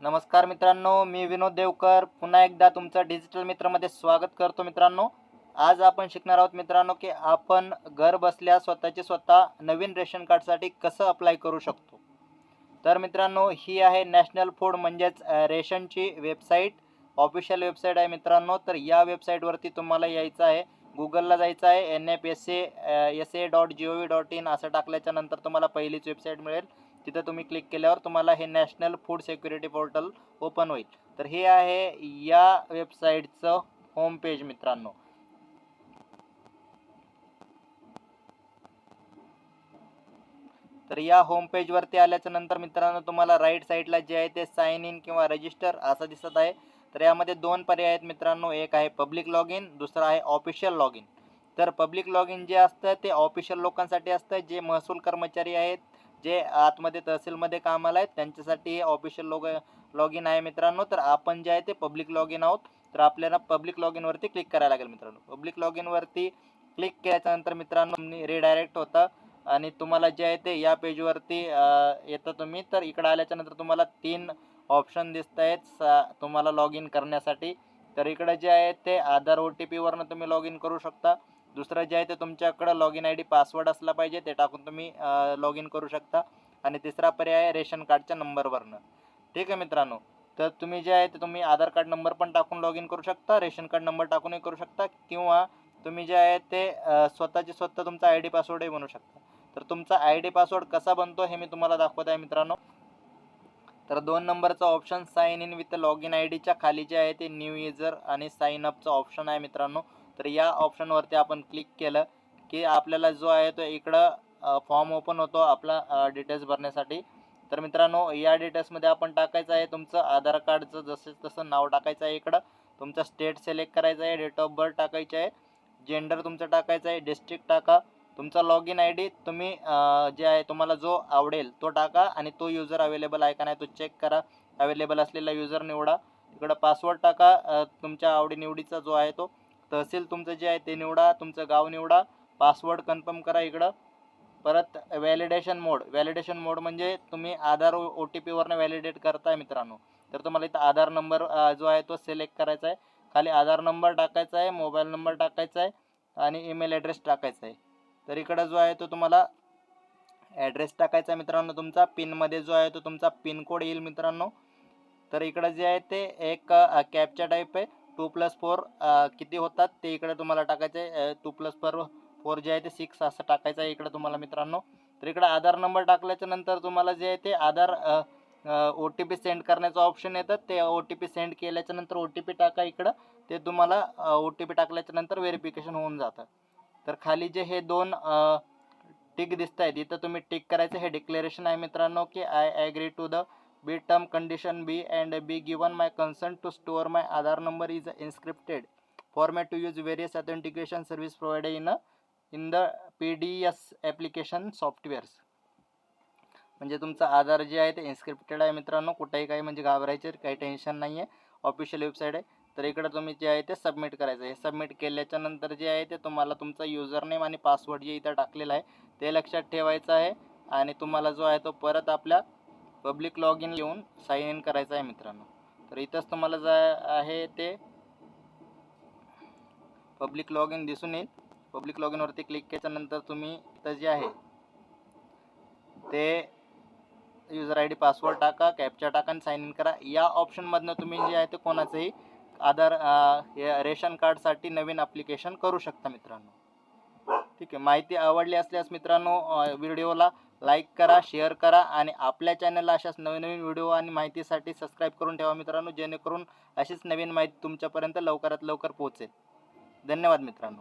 नमस्कार मित्रांनो, मी विनोद देवकर पुन्हा एकदा तुमचं डिजिटल मित्रमध्ये स्वागत करतो. मित्रांनो, आज आपण शिकणार आहोत मित्रांनो की आपण घर बसल्या स्वतः नवीन रेशन कार्डसाठी कसं अप्लाय करू शकतो. तर मित्रांनो, ही आहे नॅशनल फूड म्हणजेच रेशनची वेबसाईट, ऑफिशियल वेबसाईट आहे मित्रांनो. तर या वेबसाईटवरती तुम्हाला यायचं आहे, गुगलला जायचं आहे, nfsa.sa.gov.in असं टाकल्याच्या नंतर तुम्हाला पहिलीच वेबसाईट मिळेल. तिथं तुम्ही क्लिक केल्यावर तुम्हाला हे national food security portal open होईल. तर हे आहे या वेबसाईटचं होम पेज मित्रांनो. तर या होम पेजवरती आल्याच्या नंतर मित्रांनो तुम्हाला राईट साईडला जे आहे ते साइन इन किंवा रजिस्टर असं दिसत आहे. तर यामध्ये दोन पर्याय आहेत मित्रांनो, एक आहे पब्लिक लॉग इन, दुसरा आहे ऑफिशियल लॉग इन. तर पब्लिक लॉग इन जे असतं ते ऑफिशियल लोकांसाठी असतं, जे महसूल कर्मचारी आहेत, जे आतमध्ये तहसीलमध्ये कामाला आहेत त्यांच्यासाठी हे ऑफिशियल लॉग इन आहे मित्रांनो. तर आपण जे आहे ते पब्लिक लॉग इन आहोत. तर आपल्याला पब्लिक लॉग इनवरती क्लिक करायला लागेल मित्रांनो. पब्लिक लॉग इनवरती क्लिक केल्याच्यानंतर मित्रांनो रिडायरेक्ट होतं आणि तुम्हाला जे आहे ते या पेजवरती येतं तुम्ही. तर इकडे आल्याच्या नंतर तुम्हाला 3 ऑप्शन दिसत आहेत तुम्हाला लॉग इन करण्यासाठी. तर इकडे जे आहे ते आधार OTP वरनं तुम्ही लॉग इन करू शकता. दुसरं जे आहे ते तुमच्याकडं लॉग इन ID पासवर्ड असला पाहिजे, ते टाकून तुम्ही लॉग इन करू शकता. आणि तिसरा पर्याय आहे रेशन कार्डच्या नंबरवरनं. ठीक आहे मित्रांनो. तर तुम्ही जे आहे ते तुम्ही आधार कार्ड नंबर पण टाकून लॉग इन करू शकता, रेशन कार्ड नंबर टाकूनही करू शकता, किंवा तुम्ही जे आहे ते स्वतः तुमचा ID पासवर्डही बनवू शकता. तर तुमचा ID पासवर्ड कसा बनतो हे मी तुम्हाला दाखवत आहे मित्रांनो. तर 2 नंबरचा option sign in with log in IDच्या खाली जे आहे ते न्यू युजर आणि साइन अपचा ऑप्शन आहे मित्रांनो. तर या ऑप्शनवरती आपण क्लिक केलं की आपल्याला जो आहे तो इकडं फॉर्म ओपन होतो आपला डिटेल्स भरण्यासाठी. तर मित्रांनो या डिटेल्समध्ये आपण टाकायचं आहे तुमचं आधार कार्डचं जसं तसं नाव टाकायचं आहे, इकडं तुमचा स्टेट सिलेक्ट करायचा आहे, डेट ऑफ बर्थ टाकायचे आहे, जेंडर तुमचं टाकायचं आहे, डिस्ट्रिक्ट टाका, तुमचा लॉग इन ID तुम्ही जे आहे तुम्हाला जो आवडेल तो टाका आणि तो यूजर अवेलेबल आहे का नाही तो चेक करा. अवेलेबल असलेला यूजर निवडा. इकडं पासवर्ड टाका तुमच्या आवडीनिवडीचा जो आहे तो. तहसील तुमचं जे आहे ते निवडा, तुमचं गाव निवडा, पासवर्ड कन्फर्म करा इकडं. परत व्हॅलिडेशन मोड म्हणजे तुम्ही आधार OTP वरनं व्हॅलिडेट करताय मित्रांनो. तर तुम्हाला इथं आधार नंबर जो आहे तो सिलेक्ट करायचा आहे. खाली आधार नंबर टाकायचा आहे, मोबाईल नंबर टाकायचा आहे आणि ईमेल ॲड्रेस टाकायचा आहे. तर इकडं जो आहे तो तुम्हाला ॲड्रेस टाकायचा आहे मित्रांनो. तुमचा पिनमध्ये जो आहे तो तुमचा पिन कोड येईल मित्रांनो. तर इकडं जे आहे ते एक कॅप्चा टाईप आहे, 2+4 किती होतात ते इकडे तुम्हाला टाकायचं आहे. 2+4 जे आहे ते 6 असं टाकायचं आहे इकडं तुम्हाला मित्रांनो. तर इकडं आधार नंबर टाकल्याच्या नंतर तुम्हाला जे आहे ते आधार OTP सेंड करण्याचं ऑप्शन येतं. ते OTP सेंड केल्याच्या नंतर OTP टाका इकडं. ते तुम्हाला OTP टाकल्याच्या नंतर व्हेरिफिकेशन होऊन जातं. तर खाली जे हे 2 टिक दिसत आहेत इथं तुम्ही टिक करायचं. हे डिक्लेरेशन आहे मित्रांनो की I agree to the be term condition be and be given my concern to store my Aadhaar number is inscripted format to use various authentication service provided in the PDS application softwares. म्हणजे तुमचं आधार जे आहे ते इन्स्क्रिप्टेड आहे मित्रांनो. कुठेही काही म्हणजे घाबरायचे काही टेन्शन नाही आहे. ऑफिशियल वेबसाईट आहे. तर इकडं तुम्ही जे आहे ते सबमिट करायचं आहे. सबमिट केल्याच्या नंतर जे आहे ते तुम्हाला तुमचा युजर नेम आणि पासवर्ड जे इथं टाकलेला आहे ते लक्षात ठेवायचं आहे आणि तुम्हाला जो आहे तो परत आपल्या पब्लिक लॉग इन येऊन साइन इन करायचं आहे मित्रांनो. तर इथंच तुम्हाला जे आहे ते पब्लिक लॉग इन दिसून येईल. पब्लिक लॉग इनवरती क्लिक केल्यानंतर तुम्ही इथं जे आहे ते यूजर ID पासवर्ड टाका, कॅप्चा टाका आणि साइन इन करा. या ऑप्शनमधनं तुम्ही जे आहे ते कोणाचंही आधार रेशन कार्डसाठी नवीन ॲप्लिकेशन करू शकता मित्रांनो. ठीक आहे. माहिती आवडली असल्यास मित्रांनो व्हिडिओला लाईक करा, शेअर करा आणि आपल्या चॅनलला अशाच नवीन व्हिडिओ आणि माहितीसाठी सबस्क्राईब करून ठेवा मित्रांनो, जेणेकरून अशीच नवीन माहिती तुमच्यापर्यंत लवकरात लवकर पोहोचेल. धन्यवाद मित्रांनो.